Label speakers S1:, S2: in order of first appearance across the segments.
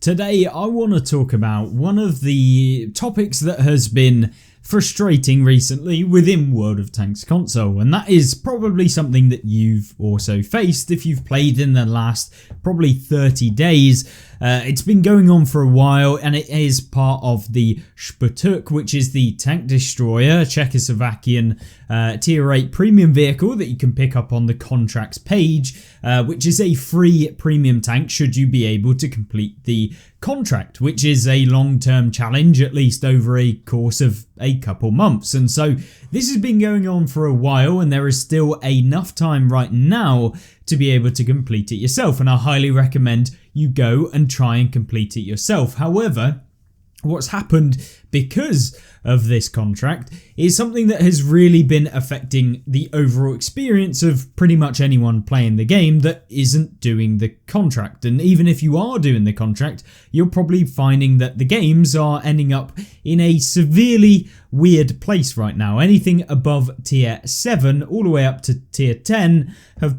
S1: Today I want to talk about one of the topics that has been frustrating recently within World of Tanks console, and that is probably something that you've also faced if you've played in the last probably 30 days. It's been going on for a while, and it is part of the Sputnik, which is the tank destroyer, Czechoslovakian tier 8 premium vehicle that you can pick up on the contracts page, which is a free premium tank should you be able to complete the contract, which is a long-term challenge, at least over a course of a couple months. And so this has been going on for a while, and there is still enough time right now to be able to complete it yourself, and I highly recommend you go and try and complete it yourself. However, what's happened because of this contract is something that has really been affecting the overall experience of pretty much anyone playing the game that isn't doing the contract. And even if you are doing the contract, you're probably finding that the games are ending up in a severely weird place right now. Anything above tier 7 all the way up to tier 10 have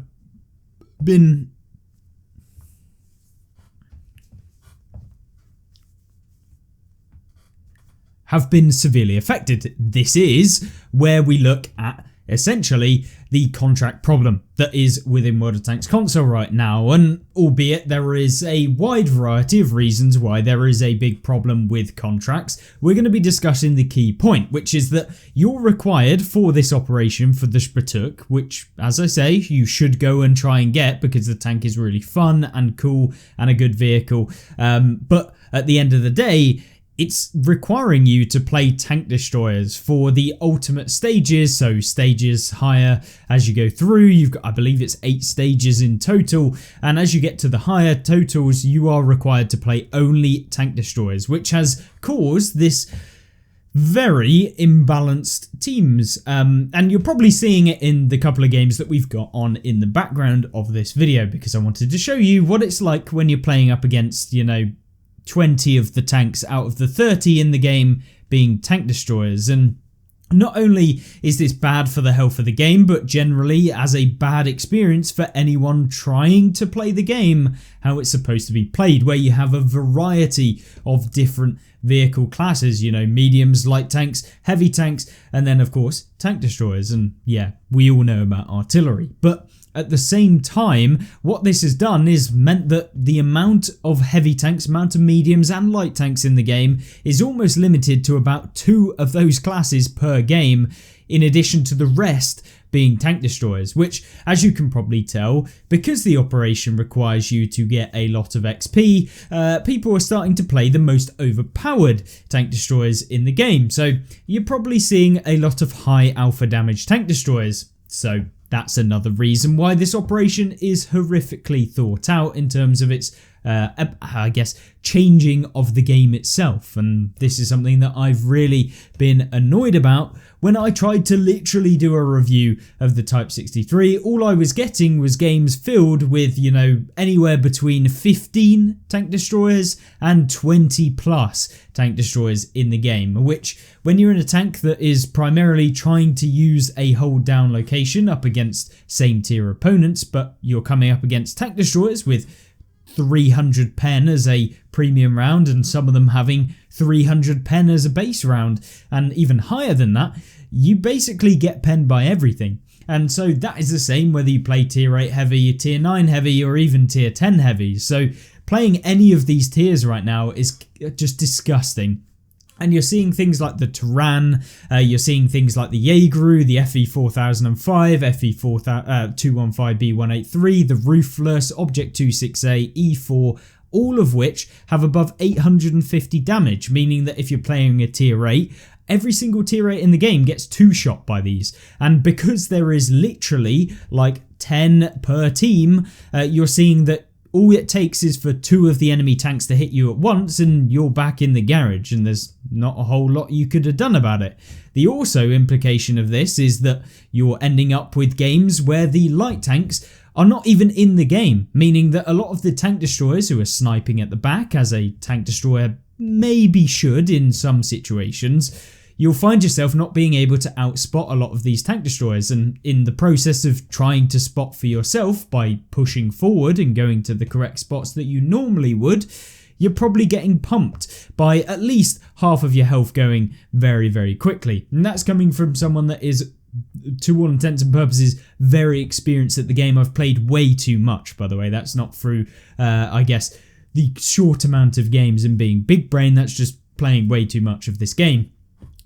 S1: been severely affected. This is where we look at essentially the contract problem that is within World of Tanks console right now, and albeit there is a wide variety of reasons why there is a big problem with contracts, we're going to be discussing the key point, which is that you're required for this operation for the Sputnik, which, as I say, you should go and try and get because the tank is really fun and cool and a good vehicle, but at the end of the day, it's requiring you to play tank destroyers for the ultimate stages, so stages higher as you go through. You've got, I believe it's 8 stages in total, and as you get to the higher totals, you are required to play only tank destroyers, which has caused this very imbalanced teams, and you're probably seeing it in the couple of games that we've got on in the background of this video, because I wanted to show you what it's like when you're playing up against, 20 of the tanks out of the 30 in the game being tank destroyers. And not only is this bad for the health of the game, but generally as a bad experience for anyone trying to play the game how it's supposed to be played, where you have a variety of different vehicle classes, mediums, light tanks, heavy tanks, and then of course tank destroyers. And yeah, we all know about artillery, but at the same time, what this has done is meant that the amount of heavy tanks, amount of mediums and light tanks in the game is almost limited to about 2 of those classes per game, in addition to the rest being tank destroyers, which, as you can probably tell, because the operation requires you to get a lot of XP, people are starting to play the most overpowered tank destroyers in the game. So you're probably seeing a lot of high alpha damage tank destroyers. So that's another reason why this operation is horrifically thought out in terms of its, changing of the game itself. And this is something that I've really been annoyed about. When I tried to literally do a review of the Type 63, all I was getting was games filled with, anywhere between 15 tank destroyers and 20 plus tank destroyers in the game, which when you're in a tank that is primarily trying to use a hold down location up against same tier opponents, but you're coming up against tank destroyers with 300 pen as a premium round, and some of them having 300 pen as a base round, and even higher than that, you basically get penned by everything. And so that is the same whether you play tier 8 heavy, tier 9 heavy, or even tier 10 heavy. So playing any of these tiers right now is just disgusting. And you're seeing things like the Turan, you're seeing things like the Jaeger, the FE 4005, FE 215B183, the Ruthless, Object 26A, E4, all of which have above 850 damage, meaning that if you're playing a tier 8, every single tier 8 in the game gets 2 shot by these. And because there is literally like 10 per team, you're seeing that all it takes is for 2 of the enemy tanks to hit you at once and you're back in the garage, and there's not a whole lot you could have done about it. The also implication of this is that you're ending up with games where the light tanks are not even in the game, meaning that a lot of the tank destroyers who are sniping at the back, as a tank destroyer maybe should in some situations, you'll find yourself not being able to outspot a lot of these tank destroyers, and in the process of trying to spot for yourself by pushing forward and going to the correct spots that you normally would, you're probably getting pumped by at least half of your health going very, very quickly. And that's coming from someone that is, to all intents and purposes, very experienced at the game. I've played way too much, by the way. That's not through, I guess, the short amount of games and being big brain. That's just playing way too much of this game.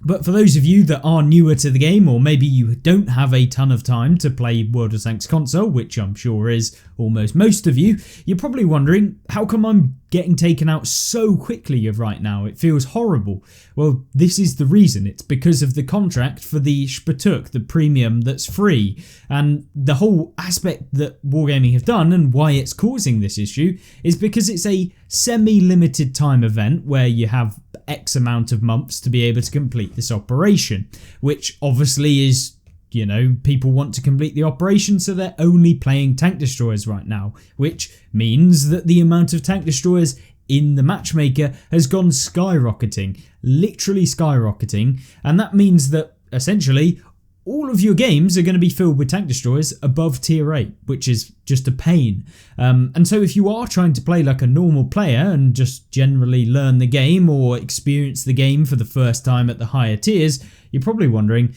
S1: But for those of you that are newer to the game, or maybe you don't have a ton of time to play World of Tanks console, which I'm sure is almost most of you, you're probably wondering, how come I'm getting taken out so quickly right now? It feels horrible. Well, this is the reason. It's because of the contract for the Spatuk, the premium that's free. And the whole aspect that Wargaming have done and why it's causing this issue is because it's a semi-limited time event where you have X amount of months to be able to complete this operation, which obviously is, people want to complete the operation, so they're only playing tank destroyers right now, which means that the amount of tank destroyers in the matchmaker has gone skyrocketing, literally skyrocketing, and that means that essentially all of your games are going to be filled with tank destroyers above tier 8, which is just a pain. And so if you are trying to play like a normal player and just generally learn the game or experience the game for the first time at the higher tiers, you're probably wondering,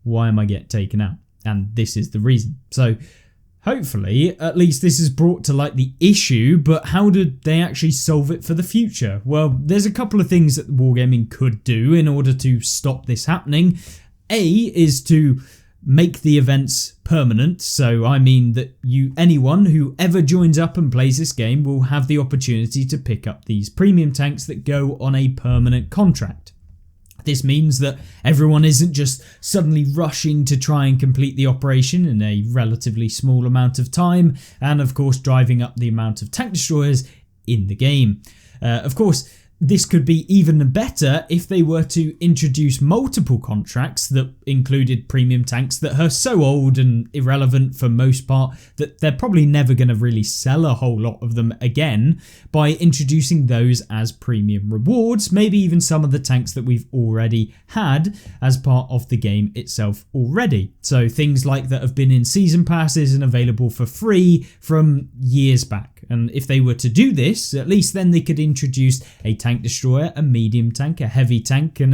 S1: why am I getting taken out? And this is the reason. So hopefully, at least this has brought to light the issue, but how did they actually solve it for the future? Well, there's a couple of things that Wargaming could do in order to stop this happening. A is to make the events permanent, so I mean that anyone who ever joins up and plays this game will have the opportunity to pick up these premium tanks that go on a permanent contract. This means that everyone isn't just suddenly rushing to try and complete the operation in a relatively small amount of time, and of course driving up the amount of tank destroyers in the game. Of course, this could be even better if they were to introduce multiple contracts that included premium tanks that are so old and irrelevant for most part that they're probably never going to really sell a whole lot of them again, by introducing those as premium rewards, maybe even some of the tanks that we've already had as part of the game itself already. So things like that have been in season passes and available for free from years back. And if they were to do this, at least then they could introduce a tank destroyer, a medium tank, a heavy tank, and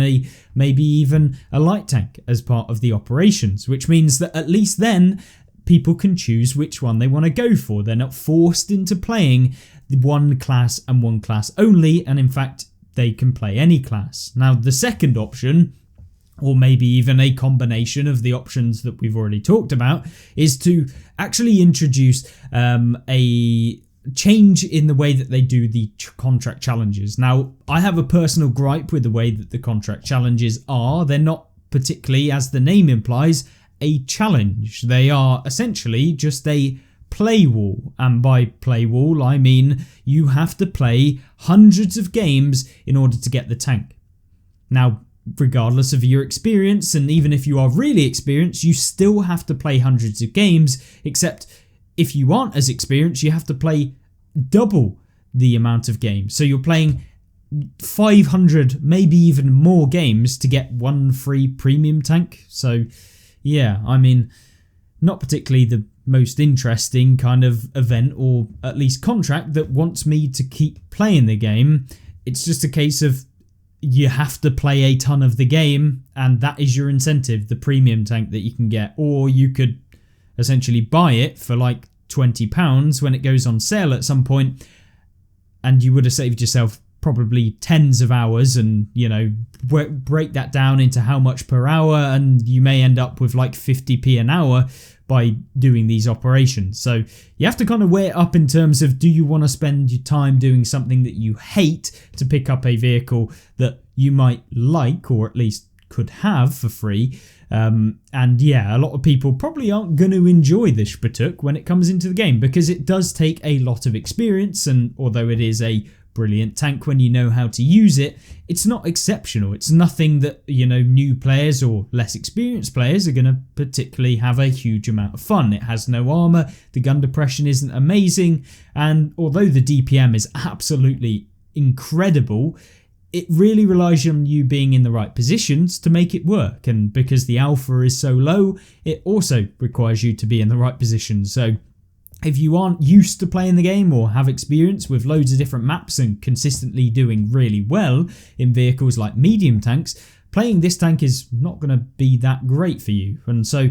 S1: maybe even a light tank as part of the operations, which means that at least then people can choose which one they want to go for. They're not forced into playing one class and one class only, and in fact they can play any class. Now the second option, or maybe even a combination of the options that we've already talked about, is to actually introduce a change in the way that they do the contract challenges. Now, I have a personal gripe with the way that the contract challenges are. They're not particularly, as the name implies, a challenge. They are essentially just a play wall, and by play wall I mean you have to play hundreds of games in order to get the tank. Now, regardless of your experience, and even if you are really experienced, you still have to play hundreds of games, except if you aren't as experienced, you have to play double the amount of games. So you're playing 500, maybe even more games to get one free premium tank. So yeah, I mean, not particularly the most interesting kind of event, or at least contract that wants me to keep playing the game. It's just a case of you have to play a ton of the game, and that is your incentive, the premium tank that you can get. Or you could essentially buy it for like £20 when it goes on sale at some point, and you would have saved yourself probably tens of hours, and break that down into how much per hour, and you may end up with like 50p an hour by doing these operations. So you have to kind of weigh it up in terms of, do you want to spend your time doing something that you hate to pick up a vehicle that you might like, or at least could have for free? And yeah, a lot of people probably aren't going to enjoy the Spatuk when it comes into the game, because it does take a lot of experience, and although it is a brilliant tank when you know how to use it, it's not exceptional. It's nothing that new players or less experienced players are going to particularly have a huge amount of fun. It has no armor, the gun depression isn't amazing, and although the DPM is absolutely incredible, it really relies on you being in the right positions to make it work. And because the alpha is so low, it also requires you to be in the right position. So if you aren't used to playing the game or have experience with loads of different maps and consistently doing really well in vehicles like medium tanks, playing this tank is not going to be that great for you. And so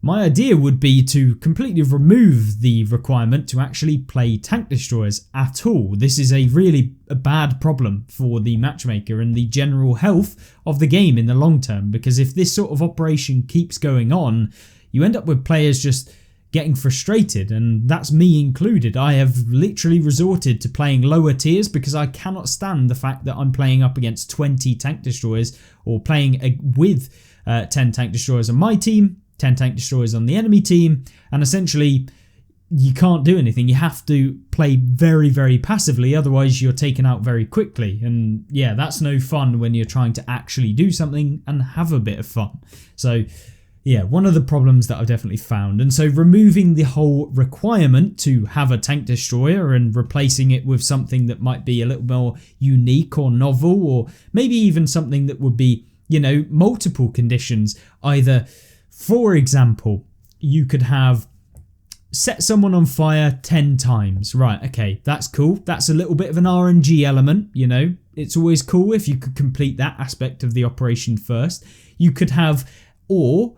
S1: my idea would be to completely remove the requirement to actually play tank destroyers at all. This is a really bad problem for the matchmaker and the general health of the game in the long term, because if this sort of operation keeps going on, you end up with players just getting frustrated, and that's me included. I have literally resorted to playing lower tiers because I cannot stand the fact that I'm playing up against 20 tank destroyers, or playing with 10 tank destroyers on my team, 10 tank destroyers on the enemy team, and essentially you can't do anything. You have to play very, very passively, otherwise you're taken out very quickly. And yeah, that's no fun when you're trying to actually do something and have a bit of fun. So yeah, one of the problems that I've definitely found. And so removing the whole requirement to have a tank destroyer and replacing it with something that might be a little more unique or novel, or maybe even something that would be, you know, multiple conditions. Either, for example, you could have set someone on fire 10 times. Right, okay, that's cool. That's a little bit of an RNG element, you know. It's always cool if you could complete that aspect of the operation first. You could have, or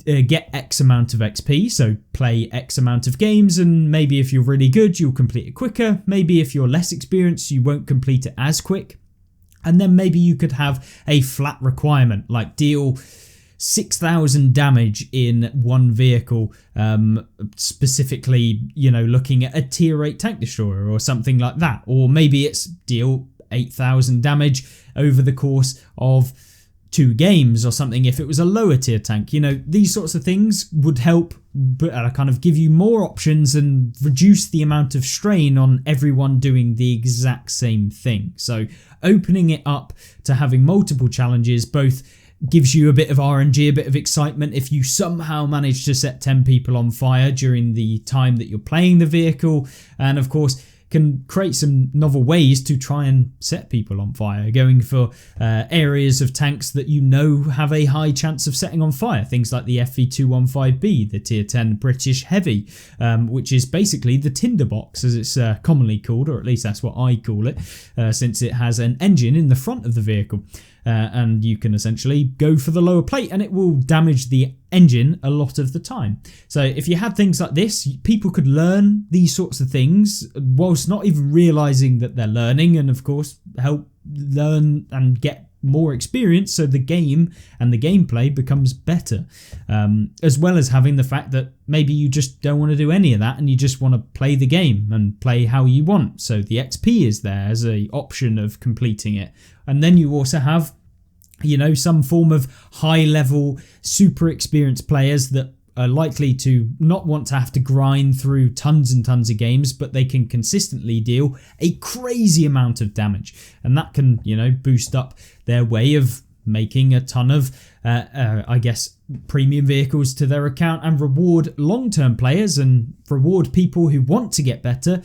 S1: get X amount of XP, so play X amount of games, and maybe if you're really good you'll complete it quicker. Maybe if you're less experienced you won't complete it as quick. And then maybe you could have a flat requirement, like deal 6,000 damage in one vehicle, specifically, you know, looking at a tier 8 tank destroyer or something like that. Or maybe it's deal 8,000 damage over the course of 2 games or something if it was a lower tier tank. You know, these sorts of things would help kind of give you more options and reduce the amount of strain on everyone doing the exact same thing. So opening it up to having multiple challenges both gives you a bit of RNG, a bit of excitement if you somehow manage to set 10 people on fire during the time that you're playing the vehicle, and of course can create some novel ways to try and set people on fire, going for areas of tanks that you know have a high chance of setting on fire. Things like the FV215B, the tier 10 British Heavy, which is basically the tinderbox as it's commonly called, or at least that's what I call it, since it has an engine in the front of the vehicle. And you can essentially go for the lower plate and it will damage the engine a lot of the time. So if you had things like this, people could learn these sorts of things whilst not even realizing that they're learning, and of course help learn and get more experience so the game and the gameplay becomes better, as well as having the fact that maybe you just don't want to do any of that and you just want to play the game and play how you want. So the XP is there as a option of completing it. And then you also have, you know, some form of high level, super experienced players that are likely to not want to have to grind through tons and tons of games, but they can consistently deal a crazy amount of damage. And that can, you know, boost up their way of making a ton of, I guess, premium vehicles to their account, and reward long-term players and reward people who want to get better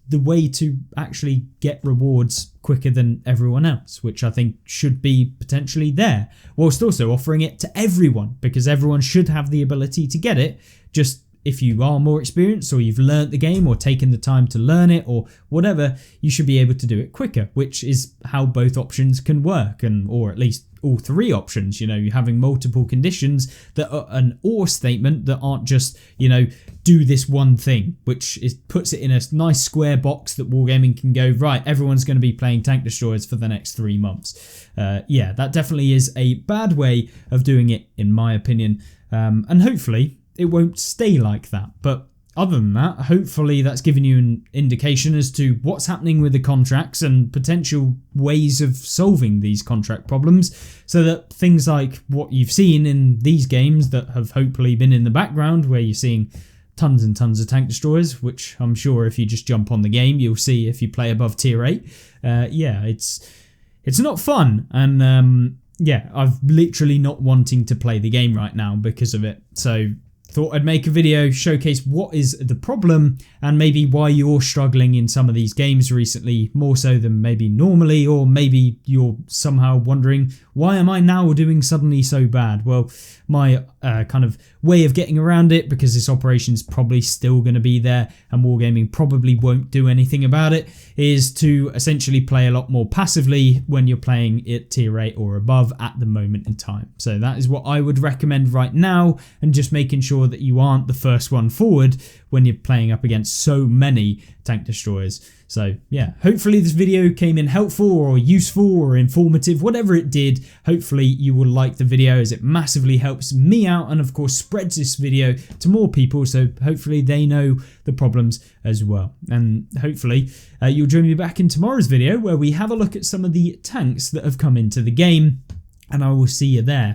S1: the way to actually get rewards quicker than everyone else, which I think should be potentially there, whilst also offering it to everyone, because everyone should have the ability to get it. Just if you are more experienced or you've learnt the game or taken the time to learn it or whatever, you should be able to do it quicker, which is how both options can work, and or at least all 3 options. You know, you're having multiple conditions that are an or statement that aren't just, you know, do this one thing, which is puts it in a nice square box that Wargaming can go, right, everyone's going to be playing tank destroyers for the next 3 months. Yeah, that definitely is a bad way of doing it, in my opinion, and hopefully it won't stay like that. But other than that, hopefully that's given you an indication as to what's happening with the contracts and potential ways of solving these contract problems, so that things like what you've seen in these games that have hopefully been in the background, where you're seeing tons and tons of tank destroyers, which I'm sure if you just jump on the game you'll see if you play above tier 8. Yeah, it's not fun, and yeah, I've literally not wanting to play the game right now because of it. So thought I'd make a video, showcase what is the problem and maybe why you're struggling in some of these games recently, more so than maybe normally, or maybe you're somehow wondering, why am I now doing suddenly so bad? Well, my kind of way of getting around it, because this operation's probably still going to be there and Wargaming probably won't do anything about it, is to essentially play a lot more passively when you're playing at tier 8 or above at the moment in time. So that is what I would recommend right now, and just making sure that you aren't the first one forward when you're playing up against so many tank destroyers. So yeah, hopefully this video came in helpful or useful or informative, whatever it did. Hopefully you will like the video, as it massively helps me out and of course spreads this video to more people, so hopefully they know the problems as well. And hopefully you'll join me back in tomorrow's video where we have a look at some of the tanks that have come into the game, and I will see you there.